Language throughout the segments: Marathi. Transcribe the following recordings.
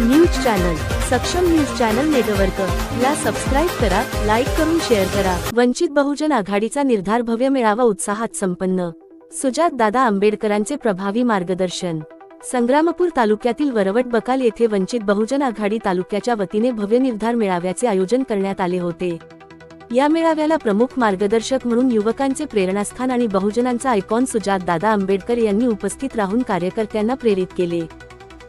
न्यूज चॅनल सक्षम न्यूज चॅनल नेटवर्क ला सबस्क्राइब करा, लाईक करून शेअर करा। वंचित बहुजन आघाडीचा निर्धार भव्य मेळावा उत्साहात संपन्न। सुजातदादा आंबेडकरांचे प्रभावी मार्गदर्शन। संग्रामपूर तालुक्यातील वरवट बकाल येथे वंचित बहुजन आघाडी तालुक्याच्या वतीने भव्य निर्धार मेळाव्याचे आयोजन करण्यात आले होते। या मेळाव्याला प्रमुख मार्गदर्शक म्हणून युवकांचे प्रेरणास्थान आणि बहुजनांचा आयकॉन सुजातदादा आंबेडकर यांनी उपस्थित राहून कार्यकर्त्यांना प्रेरित केले।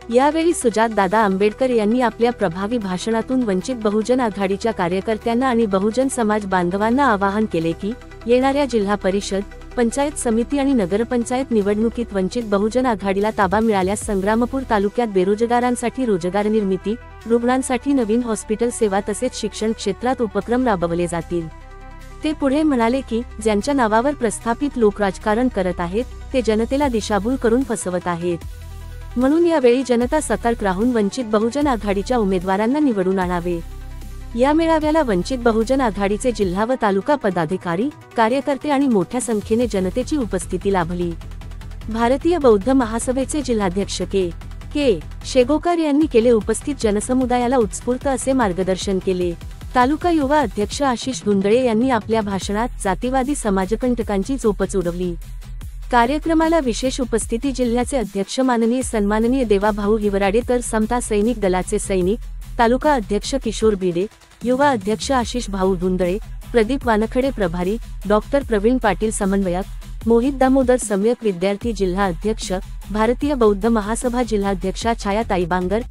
यावेळी सुजातदादा आंबेडकर यांनी आपल्या प्रभावी भाषणातून वंचित बहुजन आघाडीच्या कार्यकर्त्यांना आणि बहुजन समाज बांधवांना आवाहन केले की येणाऱ्या जिल्हा परिषद, पंचायत समिती आणि नगरपंचायत निवडणुकीत वंचित बहुजन आघाडीला ताबा मिळाल्यास संग्रामपूर तालुक्यात बेरोजगारांसाठी रोजगार निर्मिती, रुग्णांसाठी नवीन हॉस्पिटल सेवा तसेच शिक्षण क्षेत्रात उपक्रम राबवले जातील। ते पुढे म्हणाले की ज्यांच्या नावावर प्रस्थापित लोक राजकारण करत आहेत ते जनतेला दिशाभूल करून फसवत आहेत, म्हणून यावेळी जनता सतर्क राहून वंचित बहुजन आघाडीच्या उमेदवारांना निवडून आणावे। या मेळाव्याला वंचित बहुजन आघाडीचे जिल्हा व तालुका पदाधिकारी, कार्यकर्ते आणि मोठ्या संख्येने जनतेची उपस्थिती लाभली। भारतीय बौद्ध महासभेचे जिल्हाध्यक्ष के शेगोकर यांनी केले उपस्थित जनसमुदायाला उत्स्फूर्त असे मार्गदर्शन केले। तालुका युवा अध्यक्ष आशिष धुंदळे यांनी आपल्या भाषणात जातीवादी समाजकंटकांची चोपच उडवली। कार्यक्रमाला विशेष उपस्थिती जिल्ह्याचे अध्यक्ष माननीय सन्माननीय देवाभाऊ हिवराडे तर समता सैनिक दलाचे सैनिक, तालुका अध्यक्ष किशोर बिडे, युवा अध्यक्ष आशिष भाऊ धुंदळे, प्रदीप वानखडे प्रभारी, डॉक्टर प्रवीण पाटील समन्वयक, मोहित दामोदर सम्यक विद्यार्थी जिल्हा अध्यक्ष, भारतीय बौद्ध महासभा जिल्हाध्यक्षा छायाताई बांगर,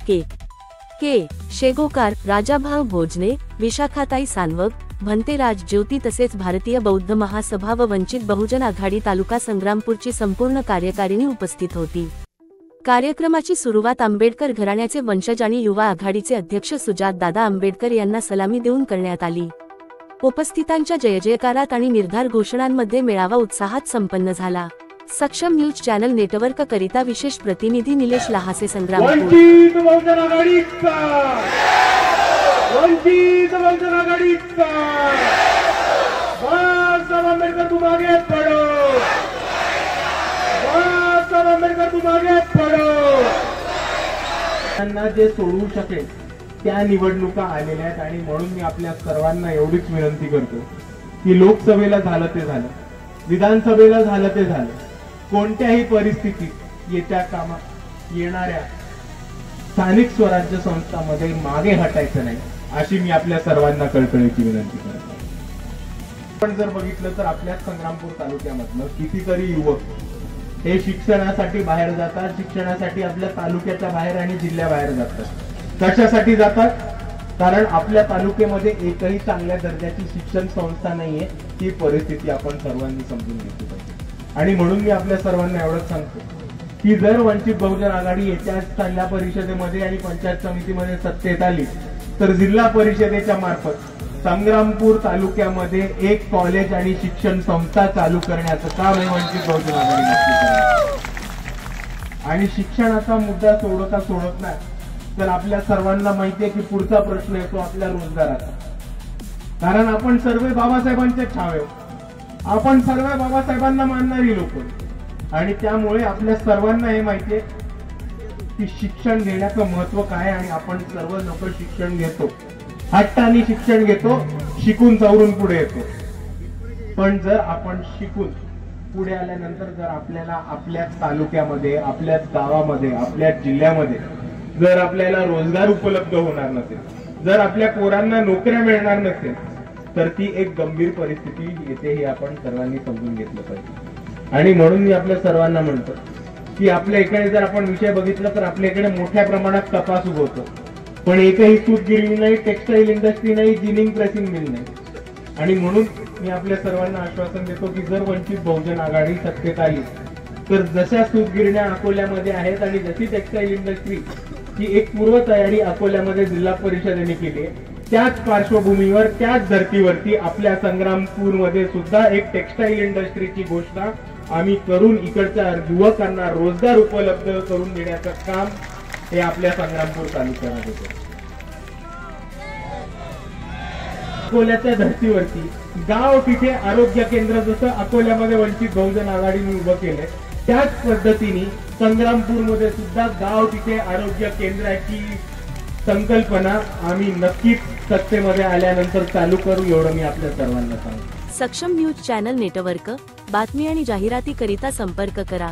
के शेगोकार, राजाभाऊ भोजने, विशाखाताई सानवग, भंतेराज ज्योती तसेच भारतीय बौद्ध महासभा व वंचित बहुजन आघाडी तालुका संग्रामपूरची संपूर्ण कार्यकारिणी उपस्थित होती। कार्यक्रमाची सुरुवात आंबेडकर घराण्याचे वंशज आणि युवा आघाडीचे अध्यक्ष सुजातदादा आंबेडकर यांना सलामी देऊन करण्यात आली। उपस्थितांच्या जयजयकारात आणि निर्धार घोषणांमध्ये मेळावा उत्साहात संपन्न झाला। सक्षम न्यूज चॅनल नेटवर्क करिता विशेष प्रतिनिधी निलेश लहासे, संग्रामपूर। वंचित बहुजन आघाडीचा बाळासाहेब आंबेडकर तुम आगे पढ़ो, बाळासाहेब आंबेडकर तुम आगे पढ़ो। त्यांना जे सोडवू शकेल त्या निवडणुका आलेल्या आहेत आणि म्हणून मी आपल्या सर्वांना एवढीच विनंती करतो की लोकसभेला झालं ते झालं, विधानसभेला झालं ते झालं, कोणत्याही परिस्थितीत येणाऱ्या स्थानिक स्वराज्य संस्थांमध्ये मागे हटायचं नाही, अशी मी आपल्या सर्वांना कळकळीची विनंती करतो। पण जर बघितलं तर आपल्या संग्रामपूर तालुक्यामधलं कितीतरी युवक हे शिक्षणासाठी बाहेर जातात, शिक्षणासाठी आपल्या तालुक्याच्या बाहेर आणि जिल्ह्याबाहेर जातात। कशासाठी जातात? कारण आपल्या तालुक्यामध्ये एकही चांगल्या दर्जाची शिक्षण संस्था नाहीये। ही परिस्थिती आपण सर्वांनी समजून घेतली पाहिजे आणि म्हणून मी आपल्या सर्वांना एवढंच सांगतो की जर वंचित बहुजन आघाडी येत्या जिल्हा परिषदेमध्ये आणि पंचायत समितीमध्ये सत्तेत आली तर जिल्हा परिषदेच्या मार्फत संग्रामपूर तालुक्यामध्ये एक कॉलेज आणि शिक्षण संस्था चालू करण्याचं काम हे वंचित बहुजन आघाडी नक्की करणार। आणि शिक्षणाचा मुद्दा सोडत नाही तर आपल्या सर्वांना माहितीये की पुढचा प्रश्न येतो आपल्या रोजगाराचा। कारण आपण सर्व बाबासाहेबांचे छावे, आपण सर्व बाबासाहेबांना मानणारी लोक आणि त्यामुळे आपल्या सर्वांना हे माहितीये की शिक्षण घेण्याचं महत्व काय आणि आपण सर्व लोक शिक्षण घेतो, हट्टाने शिक्षण घेतो, शिकून चौरून पुढे येतो। पण जर आपण शिकून पुढे आल्यानंतर जर आपल्याला आपल्या तालुक्यामध्ये, आपल्या गावामध्ये, आपल्या जिल्ह्यामध्ये जर आपल्याला रोजगार उपलब्ध होणार नसेल, जर आपल्या पोरांना नोकऱ्या मिळणार नसेल तर ती एक गंभीर परिस्थिती येते, हे आपण सर्वांनी समजून घेतलं पाहिजे। आणि म्हणून मी आपल्या सर्वांना म्हणतो की आपल्या इकडे जर आपण विषय बघितला तर आपल्या इकडे मोठ्या प्रमाणात कपास उगवतो, पण एकही सूत गिरणी नाही, टेक्सटाईल इंडस्ट्री नाही, जिनिंग प्रेसिंग मिल नाही। आणि म्हणून मी आपल्या सर्वांना आश्वासन देतो की जर वंचित बहुजन आघाडी सत्तेत आली तर जशा सूत गिरण्या अकोल्यामध्ये आहेत आणि जशी टेक्सटाईल इंडस्ट्री ही एक पूर्व तयारी अकोल्यामध्ये जिल्हा परिषदेने केली आहे, त्याच पार्श्वभूमीवर त्याच धर्तीवरती आपल्या संग्रामपूरमध्ये सुद्धा एक टेक्सटाईल इंडस्ट्रीची घोषणा आम्ही करून इकडच्या युवकांना रोजगार उपलब्ध करून देण्याचं काम हे आपल्या संग्रामपूर तालुक्यामध्ये होतं। अकोल्याच्या धर्तीवरती गाव तिथे आरोग्य केंद्र जसं अकोल्यामध्ये वंचित बहुजन आघाडीने उभं केलंय त्याच पद्धतीने संग्रामपूर मध्ये सुद्धा गाव तिथे आरोग्य केंद्राची संकल्पना आम्ही नक्कीच सत्तेमध्ये आल्यानंतर चालू करू, एवढं मी आपल्या सर्वांना सांगतो. सक्षम न्यूज चॅनल नेटवर्क बातमी आणि जाहिरातीकरिता संपर्क करा